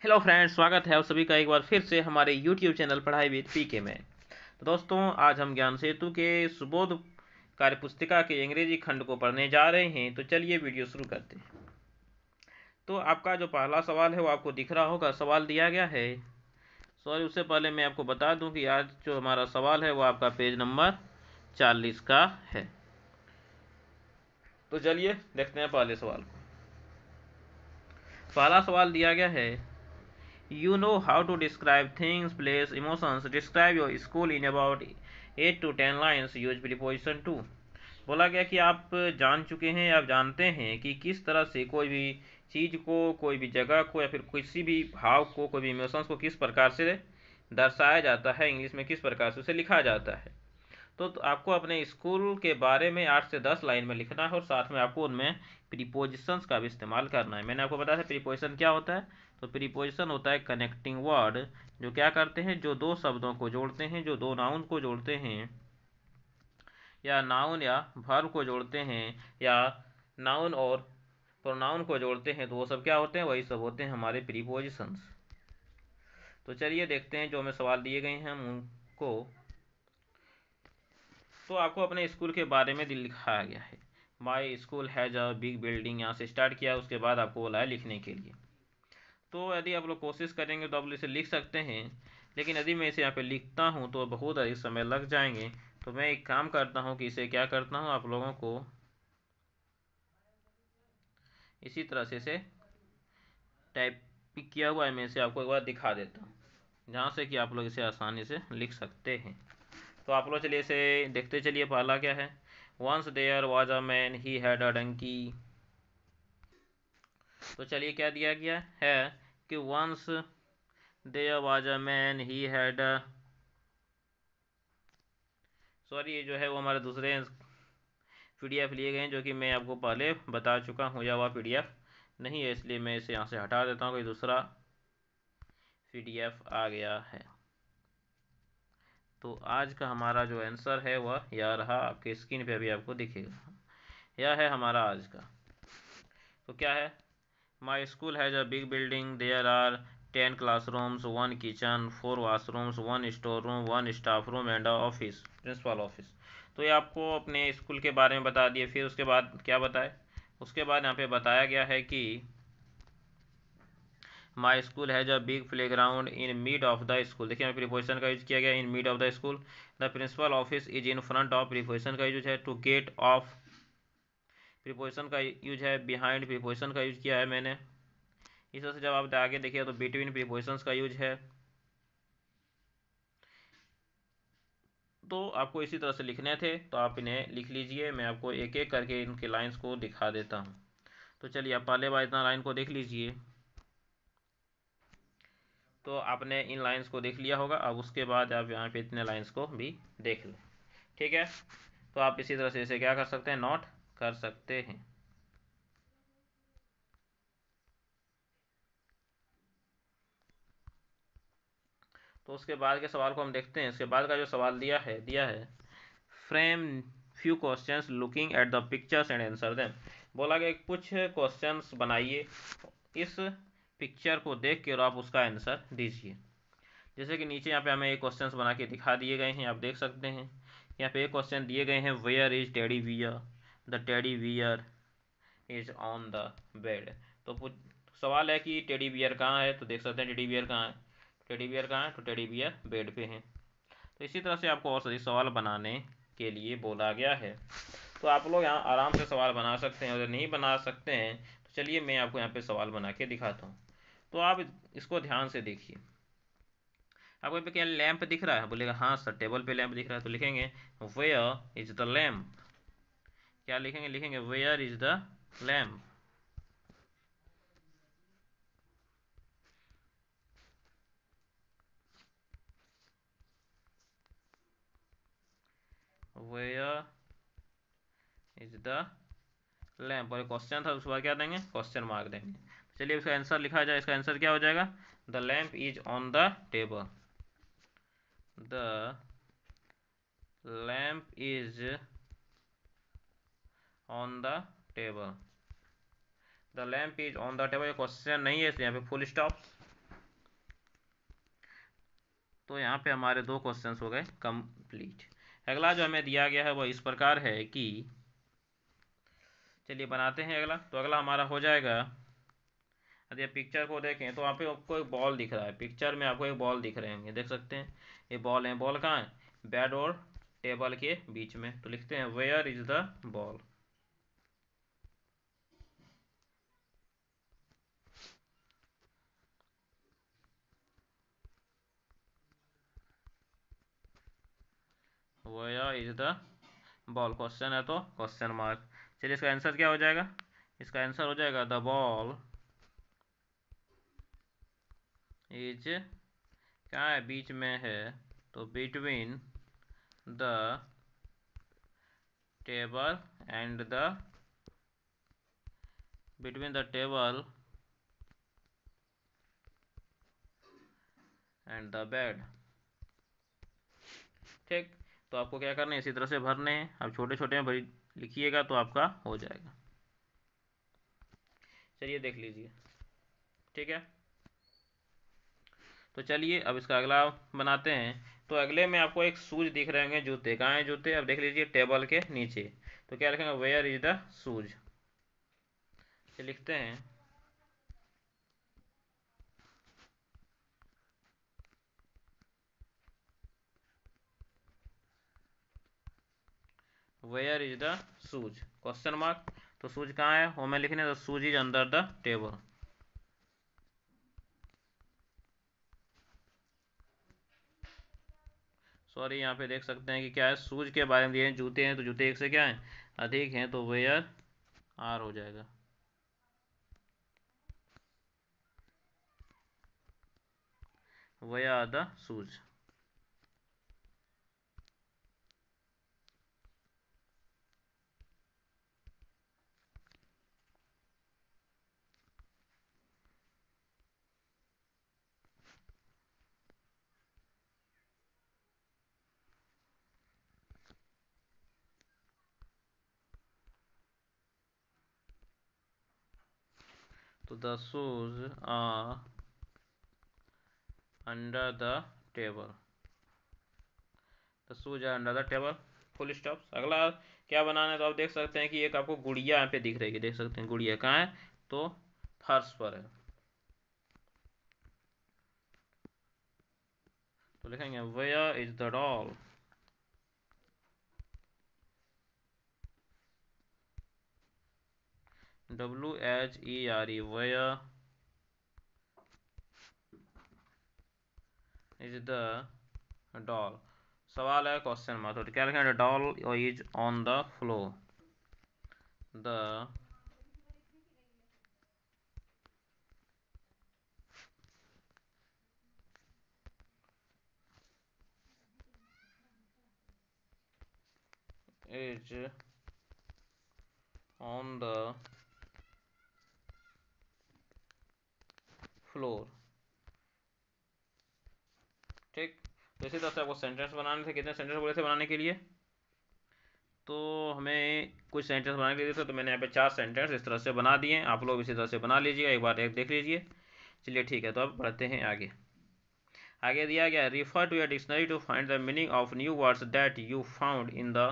Hello friends, स्वागत है आप सभी का एक बार फिर से हमारे यूट्यूब चैनल पढ़ाई विद पीके में। तो दोस्तों, आज हम ज्ञान सेतु के सुबोध कार्य पुस्तिका के अंग्रेजी खंड को पढ़ने जा रहे हैं। तो चलिए वीडियो शुरू करते हैं। तो आपका जो पहला सवाल है वो आपको दिख रहा होगा, सवाल दिया गया है। सॉरी, उससे पहले मैं आपको बता दूं कि आज जो हमारा सवाल है वो आपका पेज नंबर 40 का है। तो चलिए देखते हैं पहले सवाल को। पहला सवाल दिया गया है, You know how to describe things, place, emotions. Describe your school in about 8 to 10 lines. Use preposition to. बोला गया कि आप जान चुके हैं, आप जानते हैं कि किस तरह से कोई भी चीज़ को, कोई भी जगह को या फिर किसी भी भाव को, कोई भी इमोशंस को किस प्रकार से दर्शाया जाता है, इंग्लिश में किस प्रकार से उसे लिखा जाता है। तो आपको अपने स्कूल के बारे में 8 से 10 लाइन में लिखना है और साथ में आपको उनमें प्रीपोजिशंस का भी इस्तेमाल करना है। मैंने आपको बताया था प्रीपोजिशन क्या होता है। तो प्रीपोजिशन होता है कनेक्टिंग वर्ड, जो क्या करते हैं, जो दो शब्दों को जोड़ते हैं, जो दो नाउन को जोड़ते हैं, या नाउन या वर्ब को जोड़ते हैं, या नाउन और प्रोनाउन को जोड़ते हैं। तो वो सब क्या होते हैं, वही सब होते हैं हमारे प्रीपोजिशंस। तो चलिए देखते हैं जो हमें सवाल दिए गए हैं हम उनको। तो आपको अपने स्कूल के बारे में लिखाया गया है। My school has a big building, यहाँ से स्टार्ट किया, उसके बाद आपको बोला है लिखने के लिए। तो यदि आप लोग कोशिश करेंगे तो आप इसे लिख सकते हैं, लेकिन यदि मैं इसे यहाँ पे लिखता हूँ तो बहुत अधिक समय लग जाएंगे। तो मैं एक काम करता हूँ कि इसे क्या करता हूँ, आप लोगों को इसी तरह से इसे टाइप किया हुआ है, मैं इसे आपको एक बार दिखा देता हूँ, जहाँ से कि आप लोग इसे आसानी से लिख सकते हैं। तो आप लोग चलिए इसे देखते चलिए। पहला क्या है, once there was a man he had a donkey. तो चलिए क्या दिया गया है कि once there was a man he had a, sorry ये जो है वो हमारे दूसरे पीडीएफ लिए गए हैं, जो कि मैं आपको पहले बता चुका हूँ, या वह पीडीएफ नहीं है, इसलिए मैं इसे यहाँ से हटा देता हूँ। कोई दूसरा पीडीएफ आ गया है। तो आज का हमारा जो आंसर है वह यह रहा, आपके स्क्रीन पे अभी आपको दिखेगा। यह है हमारा आज का। तो क्या है, my school has a big building, there are 10 classrooms, 1 kitchen, 4 washrooms, 1 store room, 1 staff room and office, principal office. तो ये आपको अपने स्कूल के बारे में बता दिए। फिर उसके बाद क्या बताए, उसके बाद यहाँ पे बताया गया है कि my school has a big play ground in mid of the school. देखिए यहाँ प्रीपोजिशन का यूज किया गया, in mid of the school. The principal office is in front of, preposition का यूज है। टू गेट ऑफ, प्रीपोजिशन का use है। Behind, preposition का यूज किया है मैंने। इस तरह से जब आप आगे देखिए तो बिटवीन, प्रीपोजिशंस का यूज है। तो आपको इसी तरह से लिखने थे, तो आप इन्हें लिख लीजिए। मैं आपको एक एक करके इनके लाइंस को दिखा देता हूँ। तो चलिए आप पहले बार इतना लाइन को देख लीजिए। तो आपने इन लाइंस को देख लिया होगा। अब उसके बाद आप यहाँ पे इतने लाइंस को भी देख लें, ठीक है। तो आप इसी तरह से इसे क्या कर सकते हैं, नोट कर सकते हैं। तो उसके बाद के सवाल को हम देखते हैं। इसके बाद का जो सवाल दिया है frame few questions looking at the pictures and answer them. बोला गया कुछ क्वेश्चंस बनाइए, इस पिक्चर को देख के और आप उसका आंसर दीजिए। जैसे कि नीचे यहाँ पे हमें एक क्वेश्चंस बना के दिखा दिए गए हैं, आप देख सकते हैं। यहाँ पे एक क्वेश्चन दिए गए हैं, where is teddy bear, the teddy bear is on the bed. तो सवाल है कि टेडी बियर कहाँ है, तो देख सकते हैं टेडी बियर कहाँ है। टेडी बियर कहाँ है, तो टेडी बियर बेड पे है। तो इसी तरह से आपको और सही सवाल बनाने के लिए बोला गया है। तो आप लोग यहाँ आराम से सवाल बना सकते हैं। अगर नहीं बना सकते हैं तो चलिए मैं आपको यहाँ पे सवाल बना के दिखाता हूँ। तो आप इसको ध्यान से देखिए। आपको यहाँ पे क्या लैंप दिख रहा है, बोलेगा हाँ सर टेबल पे लैंप दिख रहा है। तो लिखेंगे वेयर इज द लैंप। क्या लिखेंगे, लिखेंगे where is the lamp. Where is the lamp, और क्वेश्चन था, उसके बाद क्या देंगे, क्वेश्चन मार्क देंगे। चलिए इसका आंसर लिखा जाए। इसका आंसर क्या हो जाएगा, the lamp is on the table. The lamp is on the table. The lamp is on the table. ये क्वेश्चन नहीं है इसलिए यहाँ पे फुल स्टॉप। तो यहाँ पे हमारे 2 क्वेश्चंस हो गए कंप्लीट। अगला जो हमें दिया गया है वो इस प्रकार है कि, चलिए बनाते हैं अगला। तो अगला हमारा हो जाएगा, यदि आप पिक्चर को देखें तो आपको आपको एक बॉल दिख रहा है, पिक्चर में आपको एक बॉल दिख रहे होंगे, देख सकते हैं ये बॉल है। बॉल कहाँ है? बेड और टेबल के बीच में। तो लिखते हैं where is the ball. Where is the ball, question है तो क्वेश्चन मार्क। चलिए इसका आंसर क्या हो जाएगा? इसका आंसर हो जाएगा द बॉल इज, क्या है? बीच में है, तो between the table and the, between the table and the bed. ठीक, तो आपको क्या करना है, इसी तरह से भरने हैं। अब छोटे छोटे में भरी लिखिएगा तो आपका हो जाएगा। चलिए देख लीजिए, ठीक है। तो चलिए अब इसका अगला बनाते हैं। तो अगले में आपको एक शूज दिख रहे होंगे, जूते। कहाँ हैं जूते? अब देख लीजिए टेबल के नीचे। तो क्या लिखेंगे? Where is the shoes. लिखते हैं where is the shoes, question mark. तो शूज कहाँ है वो मैं लिखने, तो shoes is under the table. Sorry, यहाँ पे देख सकते हैं कि क्या है, शूज के बारे में दिए हैं, जूते हैं तो जूते एक से क्या है, अधिक हैं, तो वेयर आर हो जाएगा। Where are the shoes. तो the shoes are under the table, the shoes are under the table, full stop. अगला क्या बनाना है, तो आप देख सकते हैं कि एक आपको गुड़िया यहाँ पे दिख रही है, देख सकते हैं गुड़िया कहाँ है, तो फर्श पर है। तो लिखेंगे where is the doll. WHERE, where is the doll. सवाल है क्वेश्चन मार्क, तो क्या लिखेंगे? Doll is on the floor. The is on the floor. ठीक, तो इसी तरह से आपको सेंटेंस बनाने थे। कितने सेंटेंस बोले थे बनाने के लिए? तो हमें कुछ सेंटेंस बनाने के लिए थे, तो मैंने यहाँ पे 4 सेंटेंस इस तरह से बना दिए। आप लोग इसी तरह से बना लीजिएगा, एक बार एक देख लीजिए। चलिए ठीक है, तो अब बढ़ते हैं आगे। आगे दिया गया, refer to your dictionary to find the meaning of new words that you found in the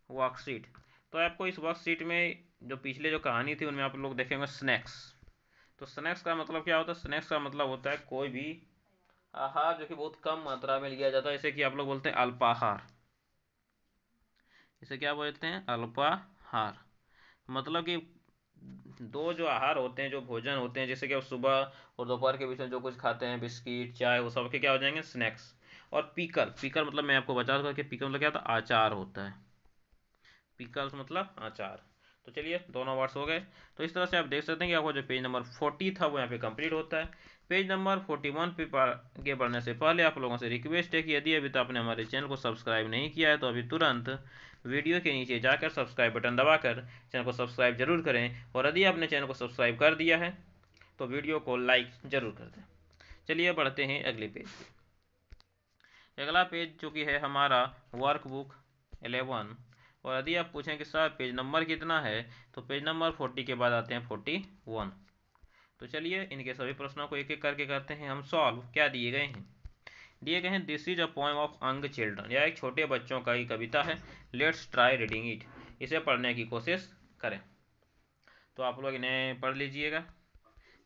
worksheet. तो आपको इस वर्कशीट में जो पिछले जो कहानी थी उनमें आप लोग देखेंगे स्नैक्स। तो स्नैक्स का मतलब क्या होता है? स्नैक्स का मतलब होता है कोई भी आहार जो कि बहुत कम मात्रा में लिया जाता है, जैसे कि आप लोग बोलते हैं अल्पाहार। इसे क्या बोलते हैं? अल्पाहार। मतलब कि दो जो आहार होते हैं, जो भोजन होते हैं, जैसे कि आप सुबह और दोपहर के बीच में जो कुछ खाते हैं, बिस्किट, चाय, वो सब के क्या हो जाएंगे? स्नैक्स। और पीकल, पीकल मतलब मैं आपको बता दूँ कि पीकल मतलब क्या होता है? अचार होता है। पिकल्स मतलब अचार। तो चलिए दोनों वर्ड्स हो गए। तो इस तरह से आप देख सकते हैं कि आपको जो पेज नंबर 40 था वो यहाँ पे कंप्लीट होता है। पेज नंबर 41 पे आगे बढ़ने से पहले आप लोगों से रिक्वेस्ट है कि यदि अभी तो आपने हमारे चैनल को सब्सक्राइब नहीं किया है तो अभी तुरंत वीडियो के नीचे जाकर सब्सक्राइब बटन दबाकर चैनल को सब्सक्राइब जरूर करें, और यदि आपने चैनल को सब्सक्राइब कर दिया है तो वीडियो को लाइक जरूर कर दें। चलिए बढ़ते हैं अगले पेज पे। अगला पेज जो कि है हमारा वर्कबुक 11, और यदि आप पूछें कि सर पेज नंबर कितना है, तो पेज नंबर 40 के बाद आते हैं 41। तो चलिए इनके सभी प्रश्नों को एक एक करके करते हैं हम सॉल्व। क्या दिए गए हैं? दिए गए हैं this is a poem of young children, यह एक छोटे बच्चों का ही कविता है। लेट्स ट्राई रीडिंग इट, इसे पढ़ने की कोशिश करें। तो आप लोग इन्हें पढ़ लीजिएगा।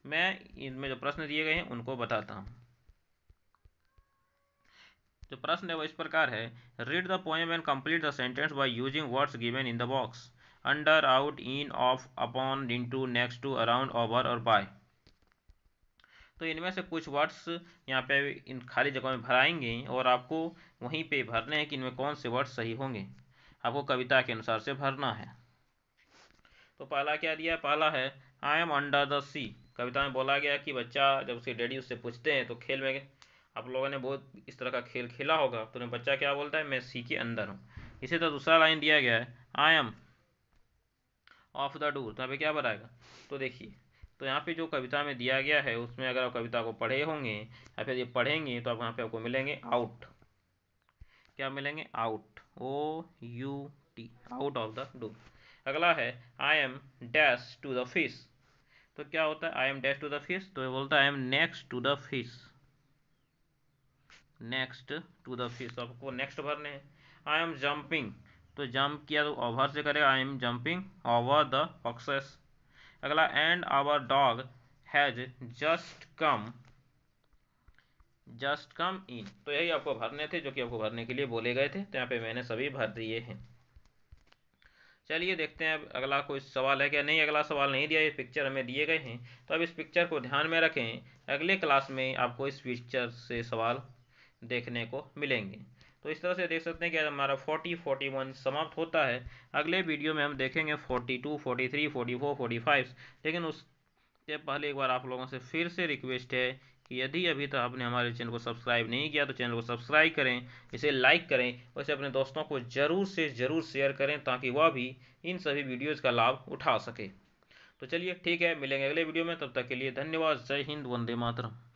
मैं इनमें जो प्रश्न दिए गए हैं उनको बताता हूँ। जो प्रश्न है वो इस प्रकार है, read the poem and complete the sentence by using words given in the box, under, out, in, of, upon, into, next, around, over और बाय। तो इनमें से कुछ वर्ड्स यहाँ पे इन खाली जगह में भराएंगे और आपको वहीं पे भरने हैं कि इनमें कौन से वर्ड सही होंगे। आपको कविता के अनुसार से भरना है। तो पहला क्या दिया, पहला है आई एम अंडर द सी। कविता में बोला गया कि बच्चा जब उसके डैडी उससे पूछते हैं, तो खेल में आप लोगों ने बहुत इस तरह का खेल खेला होगा, तो बच्चा क्या बोलता है, मैं सी के अंदर हूँ। इसी तरह दूसरा लाइन दिया गया है I M of the door, तो यहाँ पे क्या बनाएगा। तो देखिए, तो यहाँ पे जो कविता में दिया गया है उसमें अगर आप कविता को पढ़े होंगे या फिर ये पढ़ेंगे तो आप यहाँ पे आपको मिलेंगे आउट। क्या मिलेंगे, out, O U T, out of the door. अगला है I am dash to the fish. तो क्या होता है, I am dash to the fish, तो ये बोलता है I am next to the fish, next to the fish, आपको नेक्स्ट भरने हैं। आई एम जंपिंग, तो जंप किया तो ओवर से करेगा, I am jumping over the foxes. अगला and our dog has just come इन, तो यही आपको भरने थे जो कि आपको भरने के लिए बोले गए थे, तो यहाँ पे मैंने सभी भर दिए हैं। चलिए देखते हैं अब अगला कोई सवाल है क्या। नहीं, अगला सवाल नहीं दिया, ये पिक्चर हमें दिए गए हैं, तो अब इस पिक्चर को ध्यान में रखें, अगले क्लास में आपको इस पिक्चर से सवाल देखने को मिलेंगे। तो इस तरह से देख सकते हैं कि हमारा 41 समाप्त होता है। अगले वीडियो में हम देखेंगे 42, 43, 44, 45। लेकिन उससे पहले एक बार आप लोगों से फिर से रिक्वेस्ट है कि यदि अभी तक आपने हमारे चैनल को सब्सक्राइब नहीं किया तो चैनल को सब्सक्राइब करें, इसे लाइक करें और इसे अपने दोस्तों को ज़रूर से ज़रूर शेयर करें ताकि वह भी इन सभी वीडियोज़ का लाभ उठा सके। तो चलिए ठीक है, मिलेंगे अगले वीडियो में, तब तक के लिए धन्यवाद। जय हिंद, वंदे मातरम।